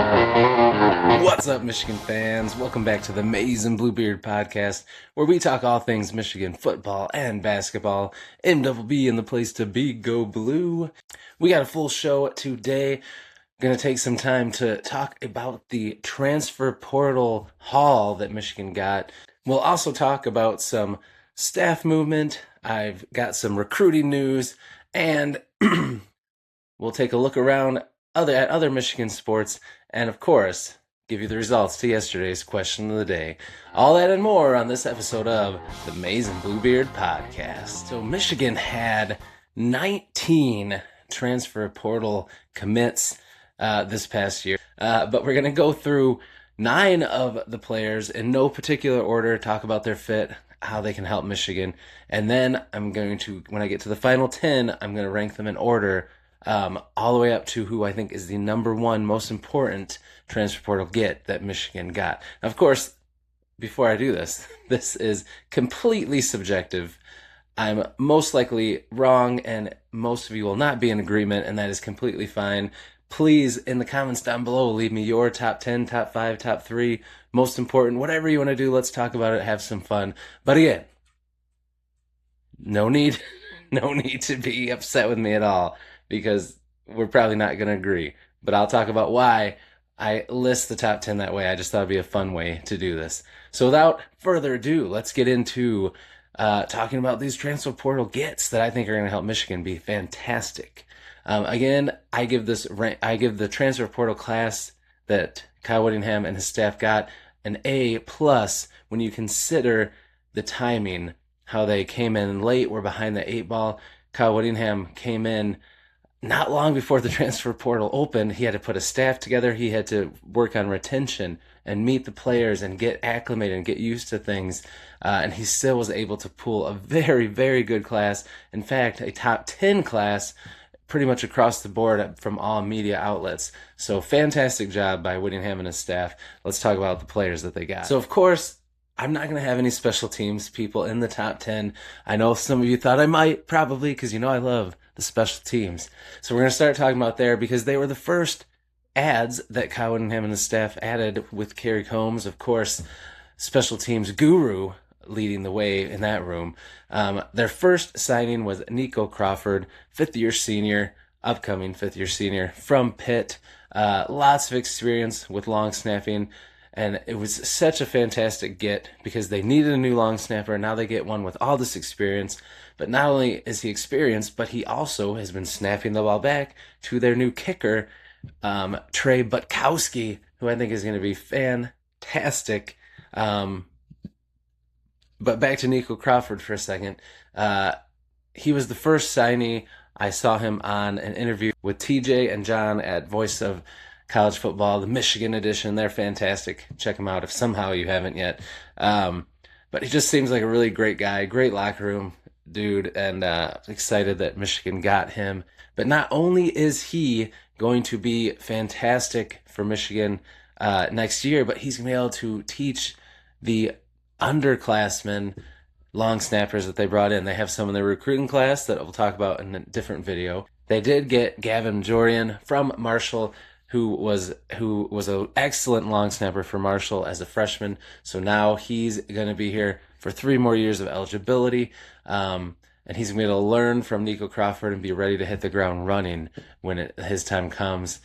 What's up, Michigan fans? Welcome back to the Maize and Bluebeard podcast, where we talk all things Michigan football and basketball. MWB in the place to be, go blue. We got a full show today. Going to take some time to talk about the transfer portal haul that Michigan got. We'll also talk about some staff movement. I've got some recruiting news, and we'll take a look around at other Michigan sports, and of course, give you the results to yesterday's question of the day. All that and more on this episode of the Maize and Bluebeard podcast. So Michigan had 19 transfer portal commits this past year, but we're going to go through 9 of the players in no particular order, talk about their fit, how they can help Michigan, and then I'm going to, when I get to the final 10, I'm going to rank them in order all the way up to who I think is the number one most important transfer portal get that Michigan got. Now, of course, before I do this, this is completely subjective. I'm most likely wrong, and most of you will not be in agreement, and that is completely fine. Please, in the comments down below, leave me your top 10, top 5, top 3, most important, whatever you want to do. Let's talk about it, have some fun. But again, no need to be upset with me at all, because we're probably not going to agree. But I'll talk about why I list the top 10 that way. I just thought it'd be a fun way to do this. So without further ado, let's get into talking about these transfer portal gets that I think are going to help Michigan be fantastic. Again, I give the transfer portal class that Kyle Whittingham and his staff got an A+ when you consider the timing, how they came in late, were behind the 8 ball. Kyle Whittingham came in not long before the transfer portal opened. He had to put a staff together. He had to work on retention and meet the players and get acclimated and get used to things. And he still was able to pull a very, very good class. In fact, a top 10 class pretty much across the board from all media outlets. So fantastic job by Whittingham and his staff. Let's talk about the players that they got. So of course, I'm not going to have any special teams people in the top 10. I know some of you thought I might, probably, because you know I love the special teams. So we're going to start talking about there, because they were the first ads that Kyle Whittingham and his staff added with Kerry Combs, of course, special teams guru, leading the way in that room. Their first signing was Nico Crawford, upcoming fifth-year senior from Pitt. Lots of experience with long snapping, and it was such a fantastic get because they needed a new long snapper. Now they get one with all this experience. But not only is he experienced, but he also has been snapping the ball back to their new kicker, Trey Butkowski, who I think is going to be fantastic. But back to Nico Crawford for a second. He was the first signee. I saw him on an interview with TJ and John at Voice of College Football, the Michigan edition. They're fantastic. Check them out if somehow you haven't yet. But he just seems like a really great guy, great locker room dude, and excited that Michigan got him. But not only is he going to be fantastic for Michigan next year, but he's going to be able to teach the underclassmen long snappers that they brought in. They have some in their recruiting class that we'll talk about in a different video. They did get Gavin Jorian from Marshall, who was an excellent long snapper for Marshall as a freshman. So now he's going to be here for 3 more years of eligibility. And he's going to be able to learn from Nico Crawford and be ready to hit the ground running when his time comes.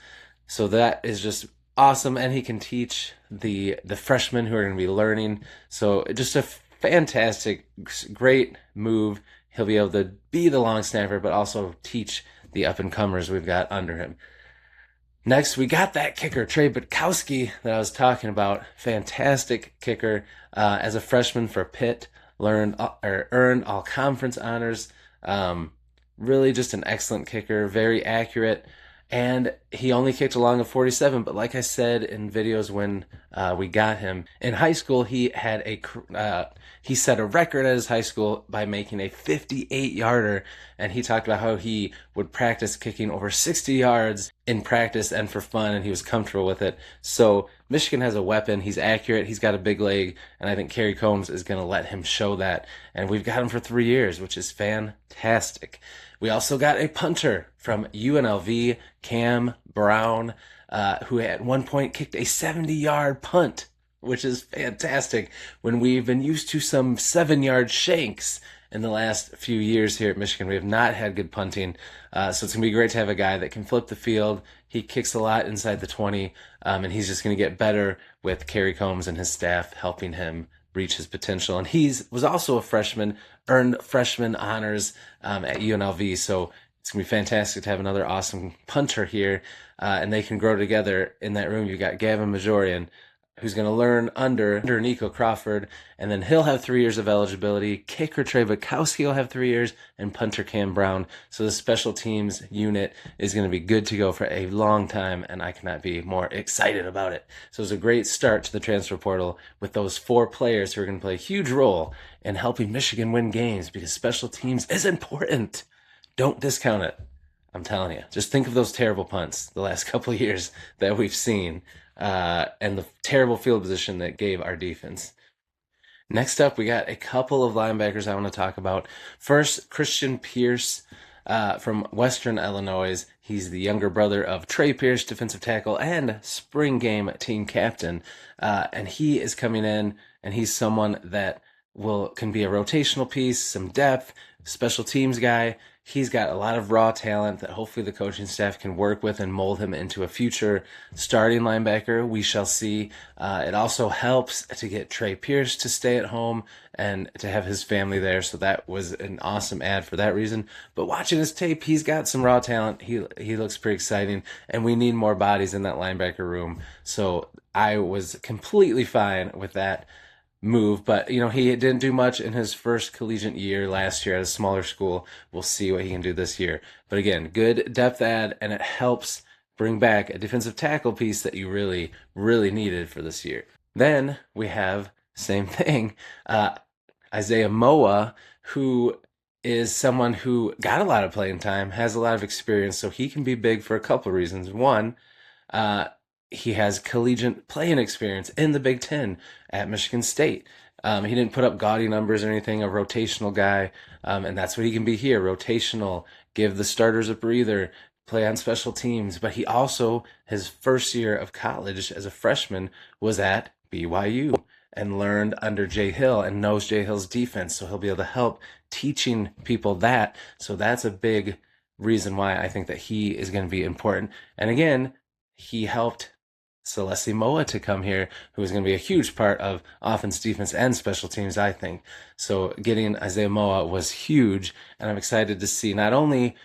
So that is just awesome, and he can teach the freshmen who are going to be learning. So just a fantastic, great move. He'll be able to be the long snapper, but also teach the up-and-comers we've got under him. Next, we got that kicker, Trey Butkowski, that I was talking about. Fantastic kicker as a freshman for Pitt. Earned all conference honors. Really just an excellent kicker, very accurate. And he only kicked a long of 47, but like I said in videos when we got him, in high school he had he set a record at his high school by making a 58-yarder, and he talked about how he would practice kicking over 60 yards in practice and for fun, and he was comfortable with it. So Michigan has a weapon. He's accurate. He's got a big leg, and I think Kerry Combs is going to let him show that. And we've got him for 3 years, which is fantastic. We also got a punter from UNLV, Cam Brown. who at one point kicked a 70-yard punt, which is fantastic when we've been used to some 7-yard shanks in the last few years here at Michigan. We have not had good punting, so it's going to be great to have a guy that can flip the field. He kicks a lot inside the 20, and he's just going to get better with Kerry Combs and his staff helping him reach his potential. And he was also a freshman, earned freshman honors at UNLV, so it's going to be fantastic to have another awesome punter here, and they can grow together in that room. You've got Gavin Majorian, who's going to learn under Nico Crawford, and then he'll have 3 years of eligibility. Kicker Trey Bukowski will have 3 years, and punter Cam Brown. So the special teams unit is going to be good to go for a long time, and I cannot be more excited about it. So it's a great start to the transfer portal with those 4 players who are going to play a huge role in helping Michigan win games, because special teams is important. Don't discount it. I'm telling you. Just think of those terrible punts the last couple of years that we've seen. And the terrible field position that gave our defense. Next up, we got a couple of linebackers I want to talk about. First, Christian Pierce from Western Illinois. He's the younger brother of Trey Pierce, defensive tackle and spring game team captain. And he is coming in, and he's someone that can be a rotational piece, some depth, special teams guy. He's got a lot of raw talent that hopefully the coaching staff can work with and mold him into a future starting linebacker. We shall see. It also helps to get Trey Pierce to stay at home and to have his family there. So that was an awesome ad for that reason. But watching his tape, he's got some raw talent. He looks pretty exciting, and we need more bodies in that linebacker room. So I was completely fine with that move, but he didn't do much in his first collegiate year last year at a smaller school. We'll see what he can do this year. But again, good depth ad, and it helps bring back a defensive tackle piece that you really, really needed for this year. Then we have, same thing, Isaiah Moa, who is someone who got a lot of playing time, has a lot of experience, so he can be big for a couple of reasons. One, he has collegiate playing experience in the Big Ten at Michigan State. He didn't put up gaudy numbers or anything, a rotational guy, and that's what he can be here, rotational, give the starters a breather, play on special teams. But he also, his first year of college as a freshman was at BYU and learned under Jay Hill and knows Jay Hill's defense, so he'll be able to help teaching people that. So that's a big reason why I think that he is going to be important. And again, he helped Celeste Moa to come here, who is going to be a huge part of offense, defense, and special teams, I think. So getting Isaiah Moa was huge, and I'm excited to see not only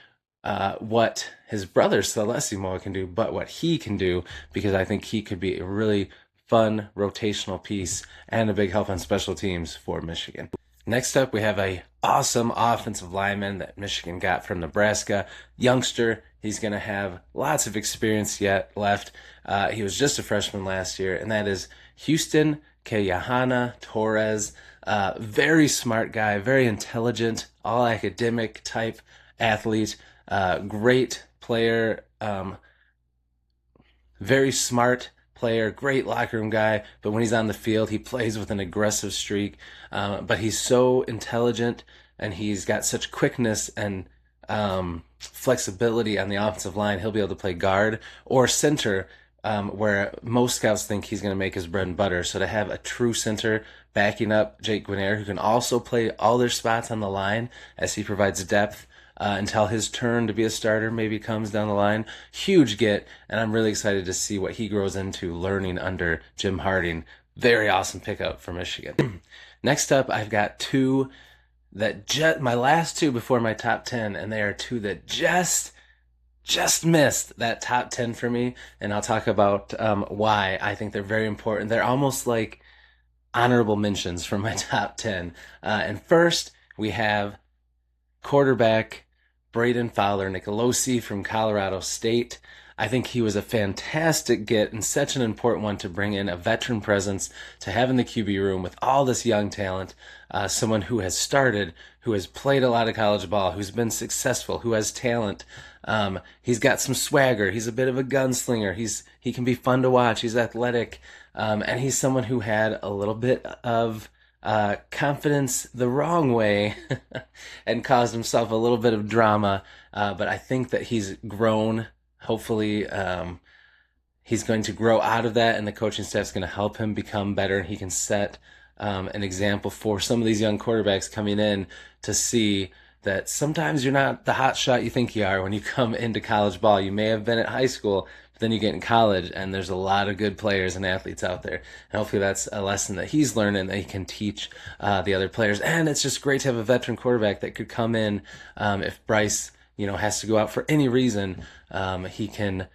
what his brother Celeste Moa can do, but what he can do, because I think he could be a really fun rotational piece and a big help on special teams for Michigan. Next up, we have a awesome offensive lineman that Michigan got from Nebraska. Youngster, he's going to have lots of experience yet left. He was just a freshman last year, and that is Houston Kayahana Torres. Very smart guy, very intelligent, all academic type athlete, great player, very smart player, great locker room guy, but when he's on the field, he plays with an aggressive streak. But he's so intelligent, and he's got such quickness and flexibility on the offensive line. He'll be able to play guard or center, where most scouts think he's going to make his bread and butter. So to have a true center backing up Jake Guinier, who can also play all their spots on the line as he provides depth, until his turn to be a starter maybe comes down the line. Huge get, and I'm really excited to see what he grows into learning under Jim Harding. Very awesome pickup for Michigan. Next up, I've got two that my last two before my top 10, and they are two that just missed that top 10 for me, and I'll talk about why I think they're very important. They're almost like honorable mentions from my top 10. And first, we have quarterback Braden Fowler Nicolosi from Colorado State. I think he was a fantastic get and such an important one to bring in a veteran presence to have in the QB room with all this young talent, someone who has started, who has played a lot of college ball, who's been successful, who has talent. He's got some swagger. He's a bit of a gunslinger. He can be fun to watch. He's athletic. And he's someone who had a little bit of confidence the wrong way and caused himself a little bit of drama. But I think that he's grown. Hopefully, he's going to grow out of that, and the coaching staff is going to help him become better. And he can set an example for some of these young quarterbacks coming in to see that sometimes you're not the hot shot you think you are when you come into college ball. You may have been at high school, but then you get in college, and there's a lot of good players and athletes out there. And hopefully that's a lesson that he's learning that he can teach the other players. And it's just great to have a veteran quarterback that could come in if Bryce, has to go out for any reason. He can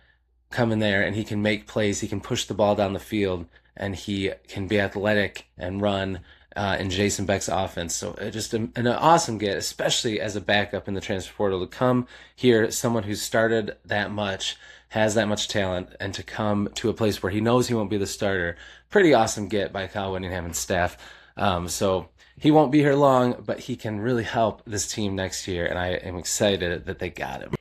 come in there and he can make plays. He can push the ball down the field, and he can be athletic and run in Jason Beck's offense. So just an awesome get, especially as a backup in the transfer portal, to come here, someone who's started that much, has that much talent, and to come to a place where he knows he won't be the starter. Pretty awesome get by Kyle Whittingham and staff. So he won't be here long, but he can really help this team next year, and I am excited that they got him.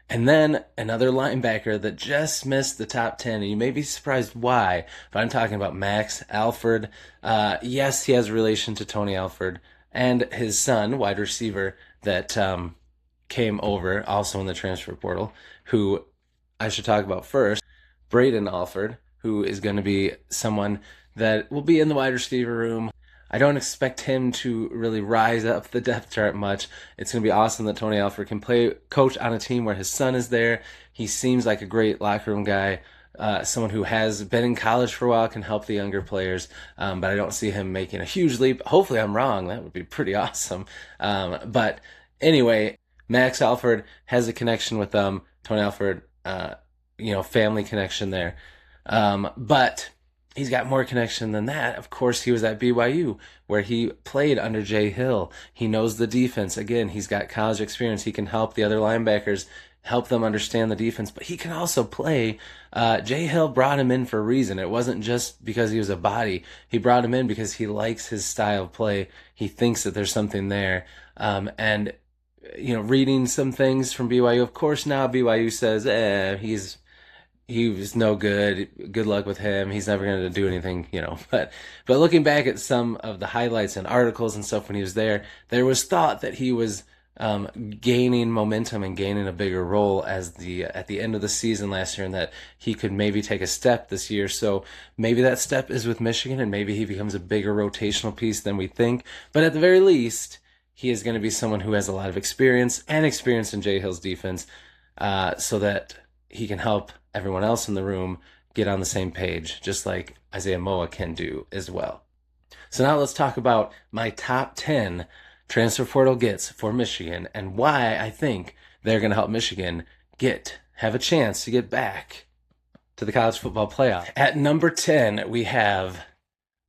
And then another linebacker that just missed the top 10, and you may be surprised why, but I'm talking about Max Alford. Yes, he has a relation to Tony Alford and his son, wide receiver, that came over also in the transfer portal, who I should talk about first, Braden Alford, who is going to be someone that will be in the wide receiver room. I don't expect him to really rise up the depth chart much. It's going to be awesome that Tony Alford can coach on a team where his son is there. He seems like a great locker room guy, someone who has been in college for a while, can help the younger players, but I don't see him making a huge leap. Hopefully I'm wrong. That would be pretty awesome. But anyway, Max Alford has a connection with them. Tony Alford, family connection there. But he's got more connection than that. Of course, he was at BYU, where he played under Jay Hill. He knows the defense. Again, he's got college experience. He can help the other linebackers, help them understand the defense, but he can also play. Jay Hill brought him in for a reason. It wasn't just because he was a body. He brought him in because he likes his style of play. He thinks that there's something there. And reading some things from BYU, of course, now BYU says, he was no good. Good luck with him. He's never going to do anything, But looking back at some of the highlights and articles and stuff when he was there was thought that he was gaining momentum and gaining a bigger role at the end of the season last year, and that he could maybe take a step this year. So maybe that step is with Michigan, and maybe he becomes a bigger rotational piece than we think. But at the very least, he is going to be someone who has a lot of experience in Jay Hill's defense, so that he can help everyone else in the room get on the same page, just like Isaiah Moa can do as well. So now let's talk about my top 10 transfer portal gets for Michigan and why I think they're going to help Michigan have a chance to get back to the college football playoff. At number 10, we have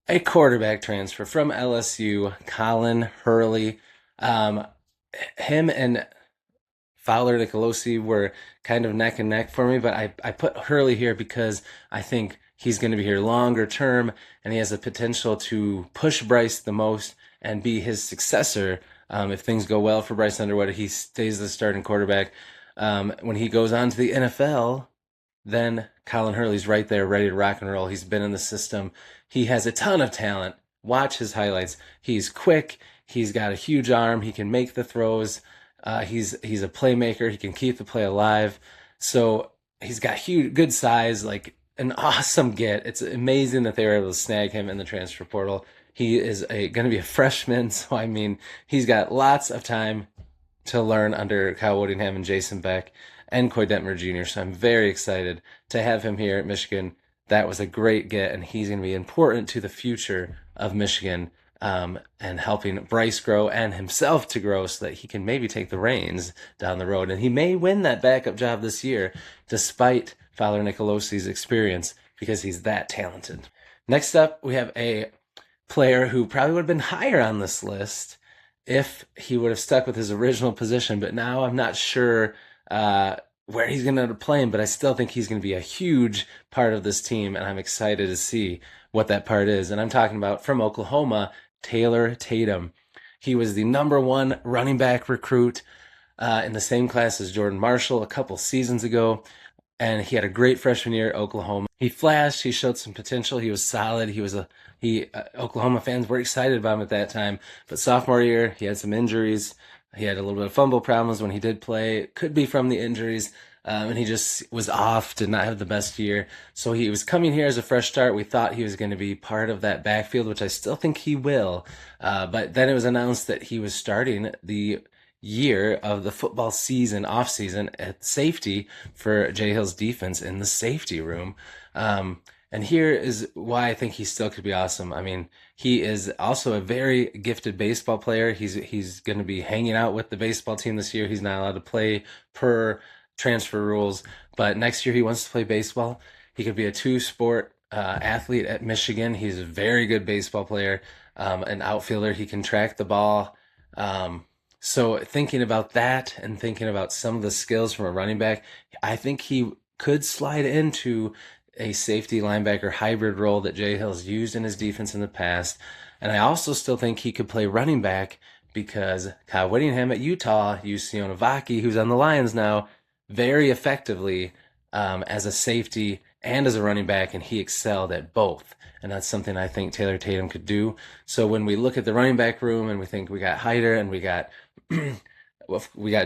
a quarterback transfer from LSU, Colin Hurley. Him and Fowler Nicolosi were kind of neck and neck for me, but I put Hurley here because I think he's going to be here longer term, and he has the potential to push Bryce the most and be his successor. If things go well for Bryce Underwood, he stays the starting quarterback. When he goes on to the NFL, then Colin Hurley's right there ready to rock and roll. He's been in the system. He has a ton of talent. Watch his highlights. He's quick. He's got a huge arm. He can make the throws. He's a playmaker. He can keep the play alive. So he's got good size, like an awesome get. It's amazing that they were able to snag him in the transfer portal. He is going to be a freshman, so I mean, he's got lots of time to learn under Kyle Whittingham and Jason Beck and Coy Detmer Jr. So I'm very excited to have him here at Michigan. That was a great get, and he's going to be important to the future of Michigan. And helping Bryce grow and himself to grow so that he can maybe take the reins down the road. And he may win that backup job this year, despite Fowler Nicolosi's experience, because he's that talented. Next up, we have a player who probably would have been higher on this list if he would have stuck with his original position, but now I'm not sure where he's going to end up playing, but I still think he's going to be a huge part of this team, and I'm excited to see what that part is. And I'm talking about from Oklahoma, Taylor Tatum. He was the number 1 running back recruit in the same class as Jordan Marshall a couple seasons ago, and he had a great freshman year at Oklahoma. He flashed. He showed some potential. He was solid. Oklahoma fans were excited about him at that time, but sophomore year, he had some injuries. He had a little bit of fumble problems when he did play. It could be from the injuries, and he just was off, did not have the best year. So he was coming here as a fresh start. We thought he was going to be part of that backfield, which I still think he will. But then it was announced that he was starting the year of the football season, off season, at safety for Jay Hill's defense in the safety room. And here is why I think he still could be awesome. I mean, he is also a very gifted baseball player. He's going to be hanging out with the baseball team this year. He's not allowed to play per transfer rules, but next year he wants to play baseball. He could be a two-sport athlete at Michigan. He's a very good baseball player, an outfielder. He can track the ball. So thinking about that and thinking about some of the skills from a running back, I think he could slide into a safety linebacker hybrid role that Jay Hill's used in his defense in the past. And I also still think he could play running back because Kyle Whittingham at Utah used Sione Vaki, who's on the Lions now, very effectively as a safety and as a running back, and he excelled at both. And that's something I think Taylor Tatum could do. So when we look at the running back room and we think we got Hyder and we got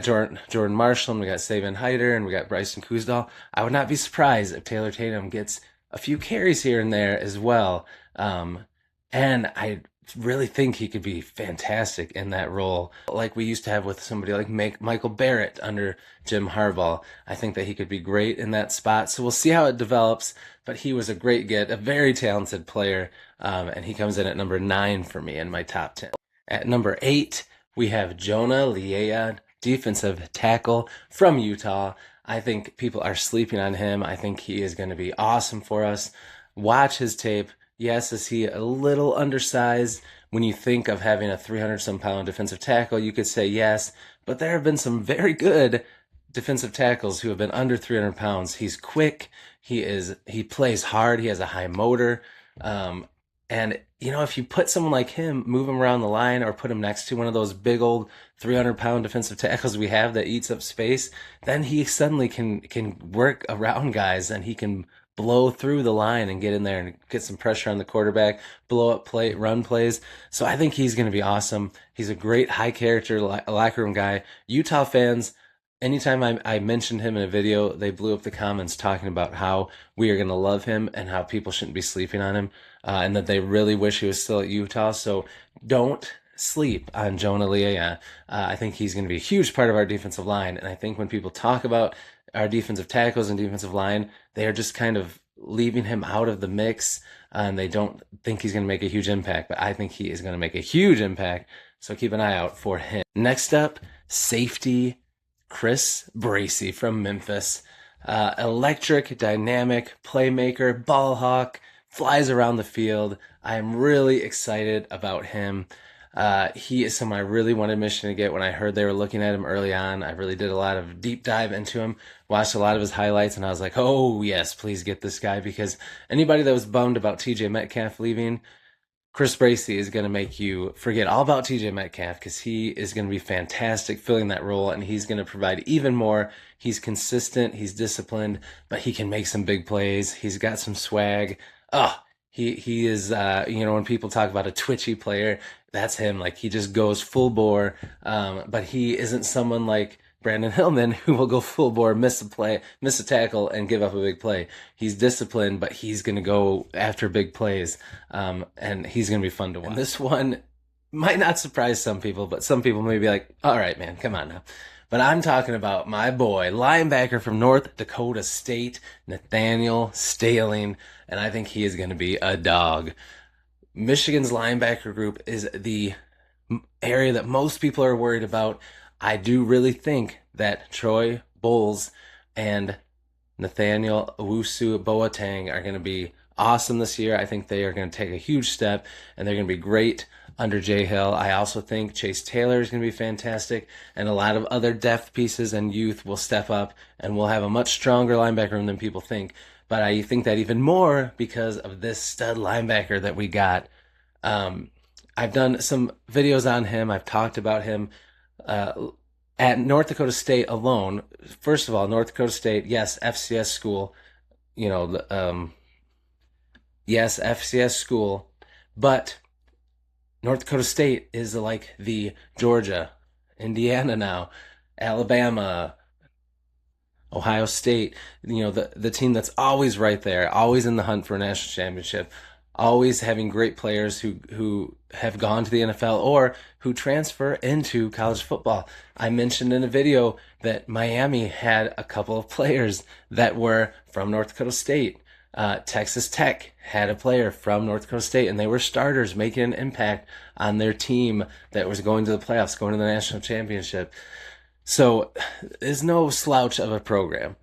Jordan Marshall and we got Saban Hyder and we got Bryson Kuzdal, I would not be surprised if Taylor Tatum gets a few carries here and there as well. And I really think he could be fantastic in that role, like we used to have with somebody like Michael Barrett under Jim Harbaugh. I think that he could be great in that spot. So we'll see how it develops. But he was a great get, a very talented player, and he comes in at number 9 for me in my top 10. At number 8, we have Jonah Leia, defensive tackle from Utah. I think people are sleeping on him. I think he is going to be awesome for us. Watch his tape. Yes, is he a little undersized? When you think of having a 300-some-pound defensive tackle, you could say yes, but there have been some very good defensive tackles who have been under 300 pounds. He's quick. He plays hard. He has a high motor. And, you know, if you put someone like him, move him around the line or put him next to one of those big old 300-pound defensive tackles we have that eats up space, then he suddenly can work around guys and he can blow through the line and get in there and get some pressure on the quarterback, blow up run plays. So I think he's going to be awesome. He's a great high character locker room guy. Utah fans, anytime I mentioned him in a video, they blew up the comments talking about how we are going to love him and how people shouldn't be sleeping on him, and that they really wish he was still at Utah. So don't sleep on Jonah Leia. I think he's going to be a huge part of our defensive line. And I think when people talk about our defensive tackles and defensive line, they are just kind of leaving him out of the mix, and they don't think he's going to make a huge impact. But I think he is going to make a huge impact. So keep an eye out for him. Next up, safety Chris Bracey from Memphis. Electric, dynamic, playmaker, ball hawk, flies around the field. I am really excited about him. He is someone I really wanted Michigan to get when I heard they were looking at him early on. I really did a lot of deep dive into him, watched a lot of his highlights, and I was like, oh, yes, please get this guy, because anybody that was bummed about TJ Metcalf leaving, Chris Bracey is going to make you forget all about TJ Metcalf, because he is going to be fantastic filling that role, and he's going to provide even more. He's consistent, he's disciplined, but he can make some big plays. He's got some swag. He is, when people talk about a twitchy player, that's him. Like, he just goes full bore, but he isn't someone like Brandon Hillman who will go full bore, miss a tackle, and give up a big play. He's disciplined, but he's going to go after big plays, and he's going to be fun to watch. And this one might not surprise some people, but some people may be like, all right, man, come on now. But I'm talking about my boy, linebacker from North Dakota State, Nathaniel Staling, and I think he is going to be a dog. Michigan's linebacker group is the area that most people are worried about. I do really think that Troy Bowles and Nathaniel Owusu Boateng are going to be awesome this year. I think they are going to take a huge step, and they're going to be great under Jay Hill. I also think Chase Taylor is going to be fantastic, and a lot of other depth pieces and youth will step up, and we'll have a much stronger linebacker room than people think. But I think that even more because of this stud linebacker that we got. I've done some videos on him. I've talked about him at North Dakota State alone. First of all, North Dakota State, yes, FCS school, yes, FCS school, but North Dakota State is like the Georgia, Indiana now, Alabama, Ohio State, the team that's always right there, always in the hunt for a national championship, always having great players who have gone to the NFL or who transfer into college football. I mentioned in a video that Miami had a couple of players that were from North Dakota State. Texas Tech had a player from North Dakota State, and they were starters making an impact on their team that was going to the playoffs, going to the national championship. So it's no slouch of a program,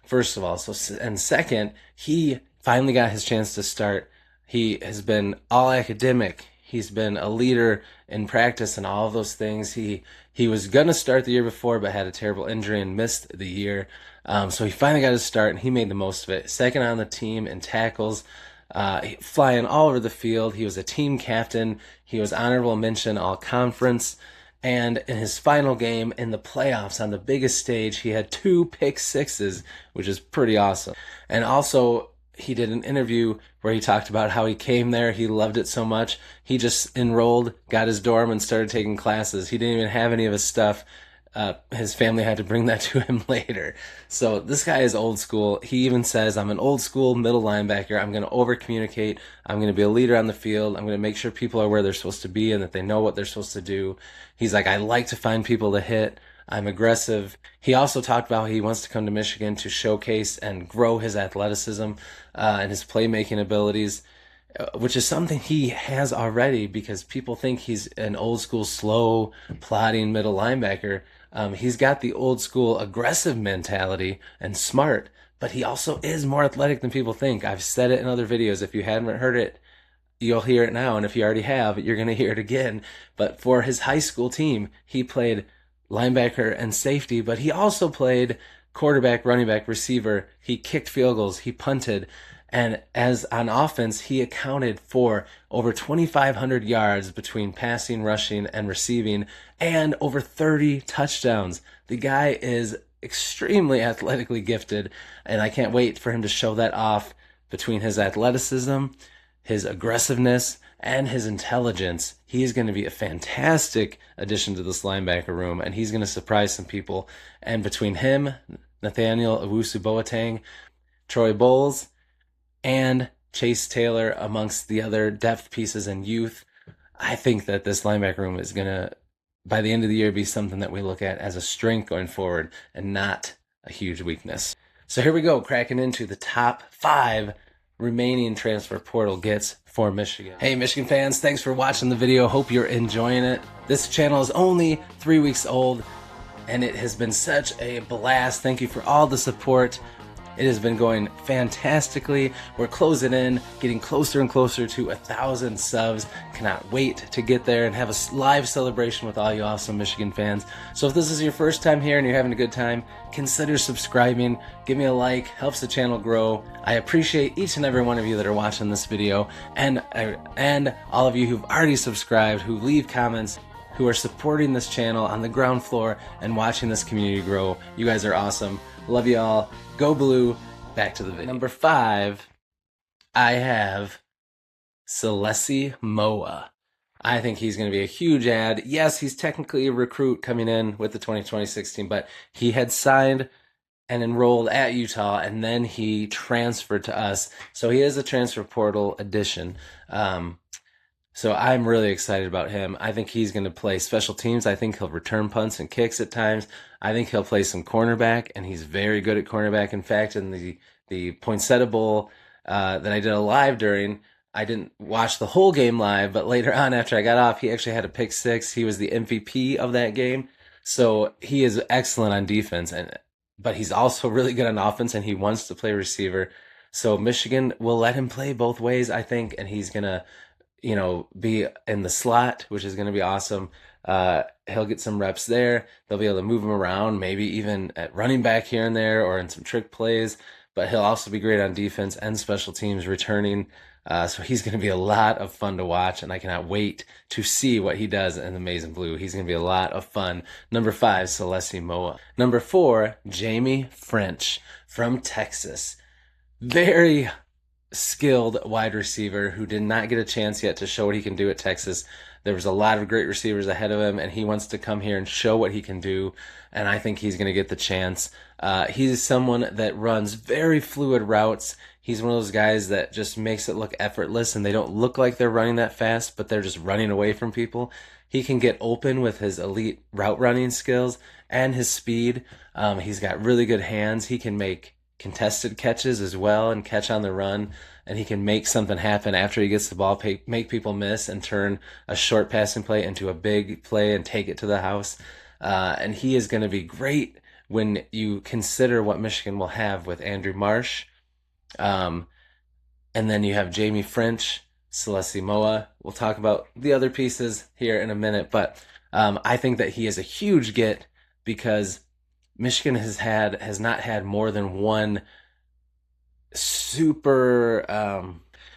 first of all. And second, he finally got his chance to start. He has been all academic. He's been a leader in practice and all of those things. He was gonna start the year before, but had a terrible injury and missed the year. So he finally got his start, and he made the most of it. Second on the team in tackles, flying all over the field. He was a team captain. He was honorable mention all conference. And in his final game in the playoffs on the biggest stage, he had 2 pick sixes, which is pretty awesome. And also, he did an interview where he talked about how he came there. He loved it so much. He just enrolled, got his dorm, and started taking classes. He didn't even have any of his stuff. His family had to bring that to him later. So this guy is old school. He even says, I'm an old school middle linebacker. I'm going to over communicate. I'm going to be a leader on the field. I'm going to make sure people are where they're supposed to be and that they know what they're supposed to do. He's like, I like to find people to hit. I'm aggressive. He also talked about how he wants to come to Michigan to showcase and grow his athleticism and his playmaking abilities, which is something he has already, because people think he's an old school, slow, plodding middle linebacker. He's got the old school aggressive mentality and smart, but he also is more athletic than people think. I've said it in other videos. If you haven't heard it, you'll hear it now. And if you already have, you're going to hear it again. But for his high school team, he played linebacker and safety, but he also played quarterback, running back, receiver. He kicked field goals. He punted. And as on offense, he accounted for over 2,500 yards between passing, rushing, and receiving, and over 30 touchdowns. The guy is extremely athletically gifted, and I can't wait for him to show that off between his athleticism, his aggressiveness, and his intelligence. He is going to be a fantastic addition to this linebacker room, and he's going to surprise some people. And between him, Nathaniel Owusu-Boateng, Troy Bowles, and Chase Taylor, amongst the other depth pieces and youth, I think that this linebacker room is going to, by the end of the year, be something that we look at as a strength going forward and not a huge weakness. So here we go, cracking into the top 5 remaining transfer portal gets for Michigan. Hey, Michigan fans, thanks for watching the video. Hope you're enjoying it. This channel is only 3 weeks old, and it has been such a blast. Thank you for all the support. It has been going fantastically. We're closing in, getting closer and closer to 1,000 subs. Cannot wait to get there and have a live celebration with all you awesome Michigan fans. So if this is your first time here and you're having a good time, consider subscribing. Give me a like, helps the channel grow. I appreciate each and every one of you that are watching this video, and all of you who've already subscribed, who leave comments, who are supporting this channel on the ground floor and watching this community grow. You guys are awesome. Love you all. Go Blue. Back to the video. Number 5, I have Celesi Moa. I think he's going to be a huge add. Yes, he's technically a recruit coming in with the 2026 team, but he had signed and enrolled at Utah, and then he transferred to us. So he is a transfer portal addition. So I'm really excited about him. I think he's going to play special teams. I think he'll return punts and kicks at times. I think he'll play some cornerback, and he's very good at cornerback. In fact, in the Poinsettia Bowl that I did a live during, I didn't watch the whole game live, but later on after I got off, he actually had a pick 6. He was the MVP of that game. So he is excellent on defense, but he's also really good on offense, and he wants to play receiver. So Michigan will let him play both ways, I think, and he's going to be in the slot, which is going to be awesome. He'll get some reps there. They'll be able to move him around, maybe even at running back here and there or in some trick plays. But he'll also be great on defense and special teams returning. So he's going to be a lot of fun to watch, and I cannot wait to see what he does in the Maize and Blue. He's going to be a lot of fun. Number 5, Celesi Moa. Number 4, Jamie French from Texas. Very skilled wide receiver who did not get a chance yet to show what he can do at Texas. There was a lot of great receivers ahead of him, and he wants to come here and show what he can do. And I think he's going to get the chance. He's someone that runs very fluid routes. He's one of those guys that just makes it look effortless, and they don't look like they're running that fast, but they're just running away from people. He can get open with his elite route running skills and his speed. He's got really good hands. He can make contested catches as well and catch on the run, and he can make something happen after he gets the ball, make people miss, and turn a short passing play into a big play and take it to the house. And he is going to be great when you consider what Michigan will have with Andrew Marsh. And then you have Jamie French, Celeste Moa. We'll talk about the other pieces here in a minute, but I think that he is a huge get because Michigan has not had more than one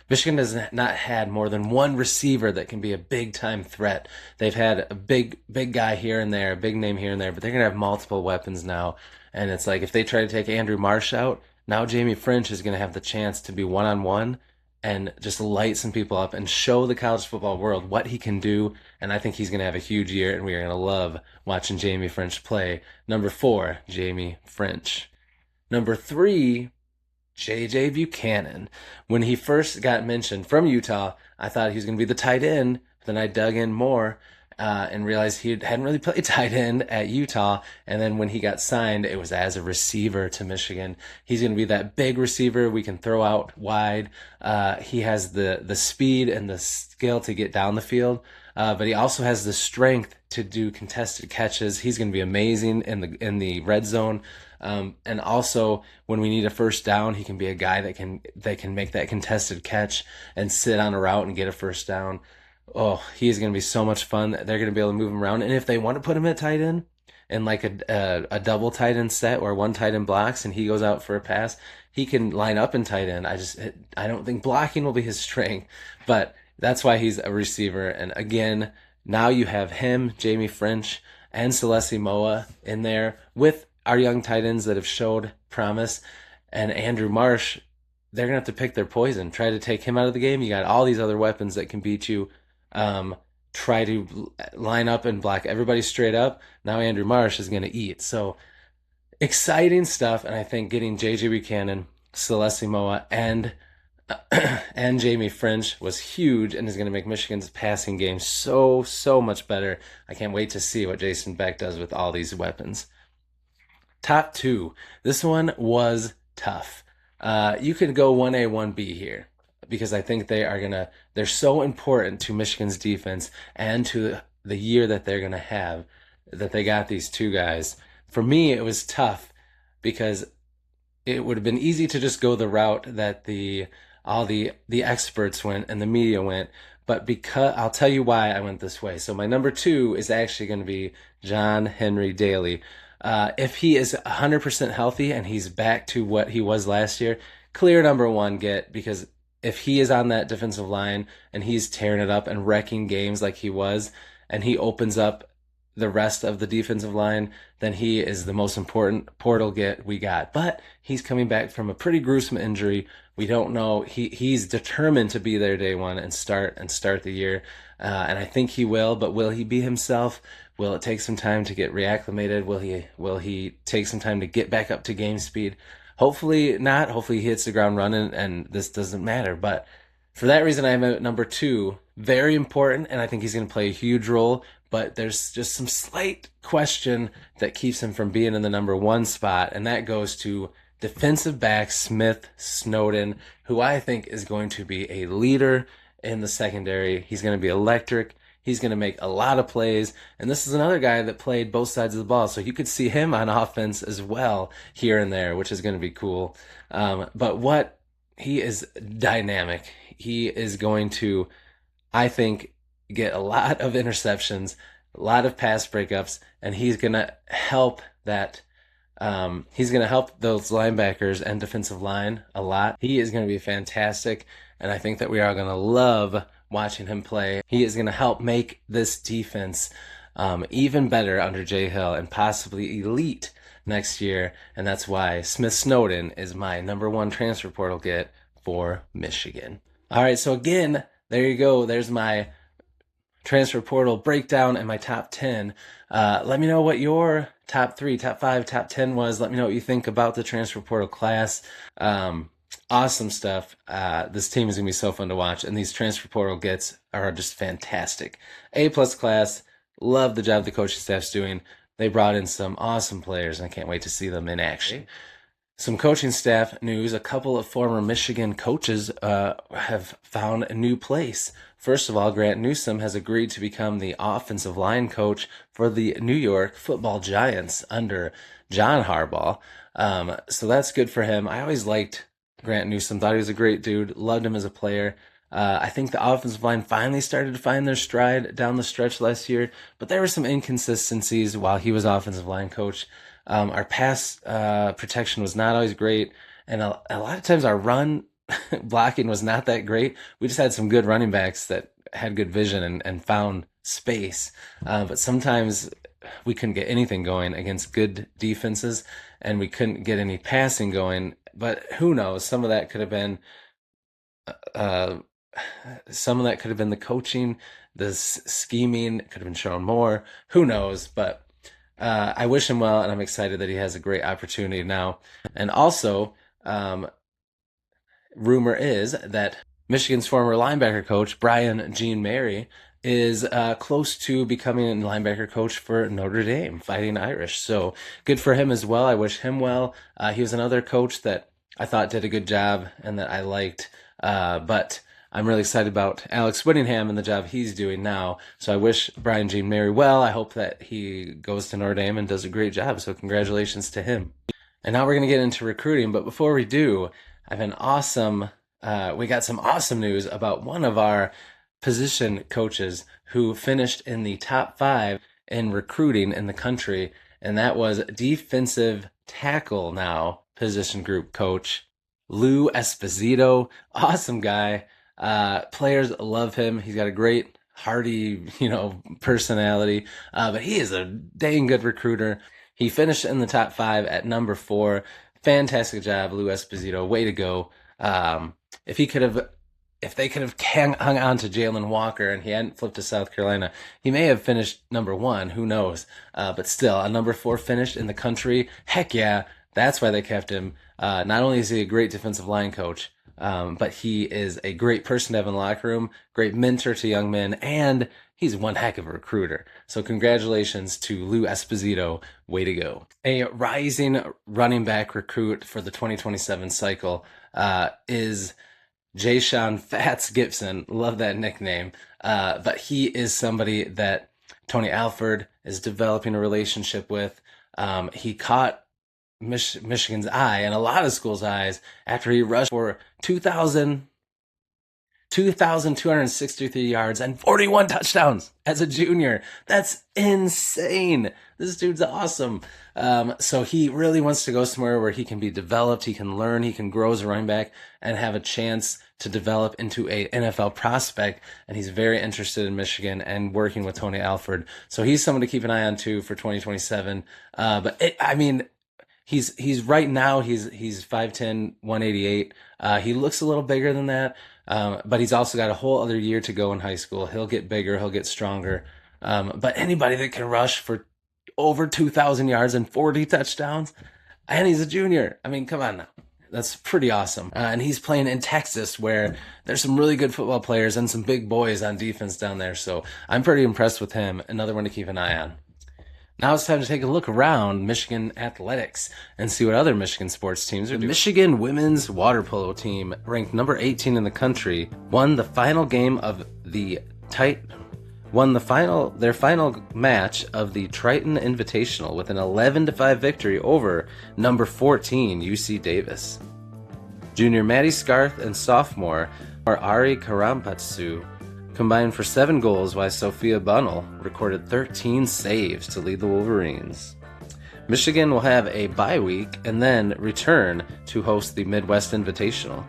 Michigan has not had more than one receiver that can be a big time threat. They've had a big guy here and there, a big name here and there, but they're gonna have multiple weapons now. And it's like if they try to take Andrew Marsh out, now Jamie French is gonna have the chance to be one-on-one and just light some people up and show the college football world what he can do. And I think he's going to have a huge year, and we are going to love watching Jamie French play. Number 4, Jamie French. Number 3, J.J. Buchanan. When he first got mentioned from Utah, I thought he was going to be the tight end. But then I dug in more and realized he hadn't really played tight end at Utah. And then when he got signed, it was as a receiver to Michigan. He's going to be that big receiver we can throw out wide. He has the speed and the skill to get down the field, but he also has the strength to do contested catches. He's going to be amazing in the red zone. And also when we need a first down, he can be a guy that can make that contested catch and sit on a route and get a first down. Oh, he's going to be so much fun. They're going to be able to move him around. And if they want to put him at tight end in like a double tight end set where one tight end blocks and he goes out for a pass, he can line up in tight end. I don't think blocking will be his strength, but that's why he's a receiver. And again, now you have him, Jamie French, and Celeste Moa in there with our young tight ends that have showed promise. And Andrew Marsh, they're going to have to pick their poison. Try to take him out of the game. You got all these other weapons that can beat you. Try to line up and block everybody straight up. Now Andrew Marsh is going to eat. So exciting stuff. And I think getting J.J. Buchanan, Celeste Moa, and Jamie French was huge and is going to make Michigan's passing game so much better. I can't wait to see what Jason Beck does with all these weapons. Top 2. This one was tough. You could go 1A, 1B here because I think they're so important to Michigan's defense and to the year that they're going to have that they got these two guys. For me, it was tough because it would have been easy to just go the route that all the experts went and the media went, but because I'll tell you why I went this way. So my number 2 is actually going to be John Henry Daly. If he is 100% healthy and he's back to what he was last year, clear number 1 get, because if he is on that defensive line and he's tearing it up and wrecking games like he was, and he opens up the rest of the defensive line, then he is the most important portal get we got. But he's coming back from a pretty gruesome injury. We don't know. He's determined to be there day 1 and start the year. And I think he will, but will he be himself? Will it take some time to get reacclimated? Will he take some time to get back up to game speed? Hopefully not. Hopefully he hits the ground running and this doesn't matter. But for that reason, I have at number 2. Very important, and I think he's going to play a huge role. But there's just some slight question that keeps him from being in the number 1 spot, and that goes to defensive back Smith Snowden, who I think is going to be a leader in the secondary. He's going to be electric. He's going to make a lot of plays. And this is another guy that played both sides of the ball. So you could see him on offense as well here and there, which is going to be cool. But he is dynamic. He is going to, I think, get a lot of interceptions, a lot of pass breakups, and he's going to help that. He's going to help those linebackers and defensive line a lot. He is going to be fantastic, and I think that we are going to love watching him play. He is going to help make this defense even better under Jay Hill and possibly elite next year, and that's why Smith Snowden is my number 1 transfer portal get for Michigan. All right, so again, there you go. There's my transfer portal breakdown and my top 10. Let me know what your top 3, top 5, top 10 was. Let me know what you think about the transfer portal class. Awesome stuff. This team is going to be so fun to watch, and these transfer portal gets are just fantastic. A-plus class. Love the job the coaching staff's doing. They brought in some awesome players, and I can't wait to see them in action. Some coaching staff news. A couple of former Michigan coaches have found a new place. First of all, Grant Newsome has agreed to become the offensive line coach for the New York Football Giants under John Harbaugh. So that's good for him. I always liked Grant Newsome. Thought he was a great dude. Loved him as a player. I think the offensive line finally started to find their stride down the stretch last year, but there were some inconsistencies while he was offensive line coach. Our pass protection was not always great, and a lot of times our run blocking was not that great. We just had some good running backs that had good vision and found space, but sometimes we couldn't get anything going against good defenses, and we couldn't get any passing going. But who knows? Some of that could have been the coaching, the scheming could have been shown more. Who knows? But I wish him well, and I'm excited that he has a great opportunity now. And also, rumor is that Michigan's former linebacker coach, Brian Jean Mary, is close to becoming a linebacker coach for Notre Dame, Fighting Irish. So good for him as well. I wish him well. He was another coach that I thought did a good job and that I liked. But I'm really excited about Alex Whittingham and the job he's doing now. So I wish Brian Jean Mary well. I hope that he goes to Notre Dame and does a great job. So congratulations to him. And now we're going to get into recruiting. But before we do, we got some awesome news about one of our position coaches who finished in the top 5 in recruiting in the country. And that was defensive tackle now position group coach Lou Esposito. Awesome guy. Players love him. He's got a great, hearty, personality. But he is a dang good recruiter. He finished in the top 5 at number 4. Fantastic job, Lou Esposito. Way to go. If they could have hung on to Jalen Walker and he hadn't flipped to South Carolina, he may have finished number 1. Who knows? But still, a number 4 finish in the country. Heck yeah. That's why they kept him. Not only is he a great defensive line coach, but he is a great person to have in the locker room, great mentor to young men, and he's one heck of a recruiter. So congratulations to Lou Esposito. Way to go. A rising running back recruit for the 2027 cycle is Jayshon Fats Gibson. Love that nickname. But he is somebody that Tony Alford is developing a relationship with. He caught Michigan's eye and a lot of schools' eyes after he rushed for 2,263 yards and 41 touchdowns as a junior. That's insane. This dude's awesome. So he really wants to go somewhere where he can be developed, he can learn, he can grow as a running back and have a chance to develop into a NFL prospect. And he's very interested in Michigan and working with Tony Alford. So he's someone to keep an eye on too for 2027. He's right now, he's 5'10", 188. He looks a little bigger than that. But he's also got a whole other year to go in high school. He'll get bigger, he'll get stronger. But anybody that can rush for over 2,000 yards and 40 touchdowns, and he's a junior. I mean, come on now. That's pretty awesome. And he's playing in Texas where there's some really good football players and some big boys on defense down there. So I'm pretty impressed with him. Another one to keep an eye on. Now it's time to take a look around Michigan athletics and see what other Michigan sports teams are doing. The Michigan women's water polo team, ranked number 18 in the country, won their final match of the Triton Invitational with an 11-5 victory over number 14 UC Davis. Junior Maddie Scarth and sophomore Ari Karampatsu combined for 7 goals, while Sophia Bunnell recorded 13 saves to lead the Wolverines. Michigan will have a bye week and then return to host the Midwest Invitational.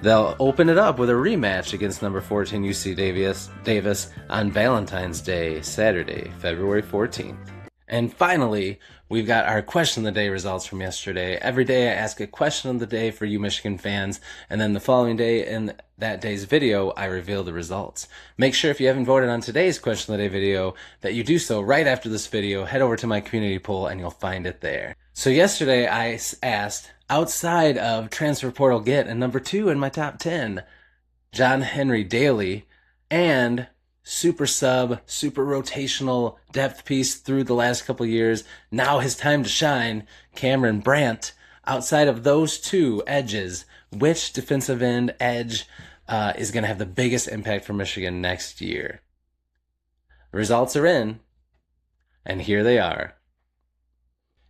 They'll open it up with a rematch against number 14 UC Davis on Valentine's Day, Saturday, February 14th. And finally, we've got our question of the day results from yesterday. Every day I ask a question of the day for you Michigan fans, and then the following day in that day's video, I reveal the results. Make sure if you haven't voted on today's question of the day video that you do so right after this video. Head over to my community poll and you'll find it there. So yesterday I asked, outside of transfer portal get and number 2 in my top 10, John Henry Daly, and super sub, super rotational depth piece through the last couple years. Now his time to shine, Cameron Brandt. Outside of those two edges, which defensive end edge is going to have the biggest impact for Michigan next year? The results are in, and here they are.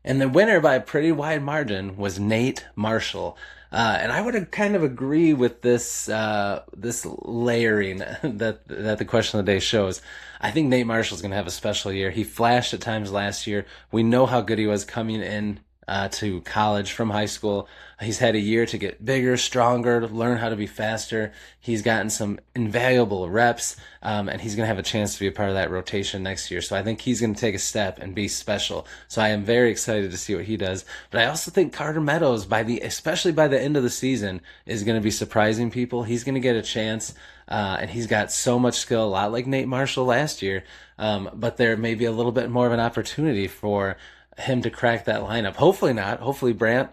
And the winner by a pretty wide margin was Nate Marshall. And I would kind of agree with this this layering that the question of the day shows. I think Nate Marshall's going to have a special year. He flashed at times last year. We know how good he was coming in to college from high school. He's had a year to get bigger, stronger, to learn how to be faster. He's gotten some invaluable reps, and he's going to have a chance to be a part of that rotation next year. So I think he's going to take a step and be special. So I am very excited to see what he does. But I also think Carter Meadows, especially by the end of the season, is going to be surprising people. He's going to get a chance, and he's got so much skill, a lot like Nate Marshall last year. But there may be a little bit more of an opportunity for him to crack that lineup. Hopefully not. Hopefully Brandt,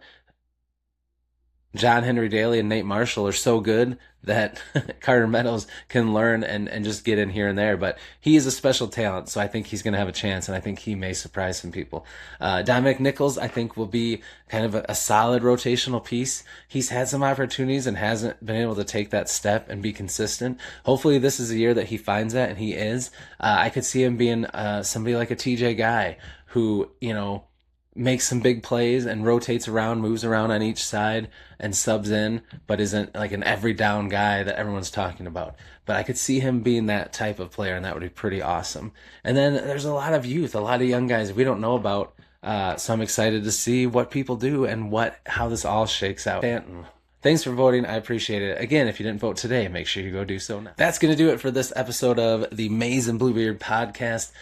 John Henry Daly, and Nate Marshall are so good that Carter Meadows can learn and just get in here and there. But he is a special talent, so I think he's going to have a chance, and I think he may surprise some people. Dominic Nichols, I think, will be kind of a solid rotational piece. He's had some opportunities and hasn't been able to take that step and be consistent. Hopefully this is a year that he finds that, and he is. I could see him being somebody like a TJ Guy, who, makes some big plays and rotates around, moves around on each side and subs in, but isn't like an every down guy that everyone's talking about. But I could see him being that type of player, and that would be pretty awesome. And then there's a lot of youth, a lot of young guys we don't know about. So I'm excited to see what people do and how this all shakes out. Thanks for voting. I appreciate it. Again, if you didn't vote today, make sure you go do so now. That's going to do it for this episode of the Maize and Bluebeard podcast.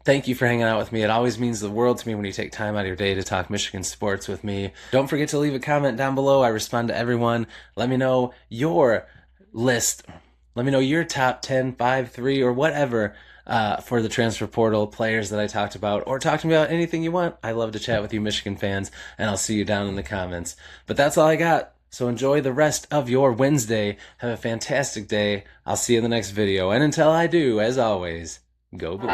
Thank you for hanging out with me. It always means the world to me when you take time out of your day to talk Michigan sports with me. Don't forget to leave a comment down below. I respond to everyone. Let me know your list. Let me know your top 10, 5, 3, or whatever for the transfer portal players that I talked about, or talk to me about anything you want. I love to chat with you Michigan fans, and I'll see you down in the comments. But that's all I got. So enjoy the rest of your Wednesday. Have a fantastic day. I'll see you in the next video. And until I do, as always, go Blue.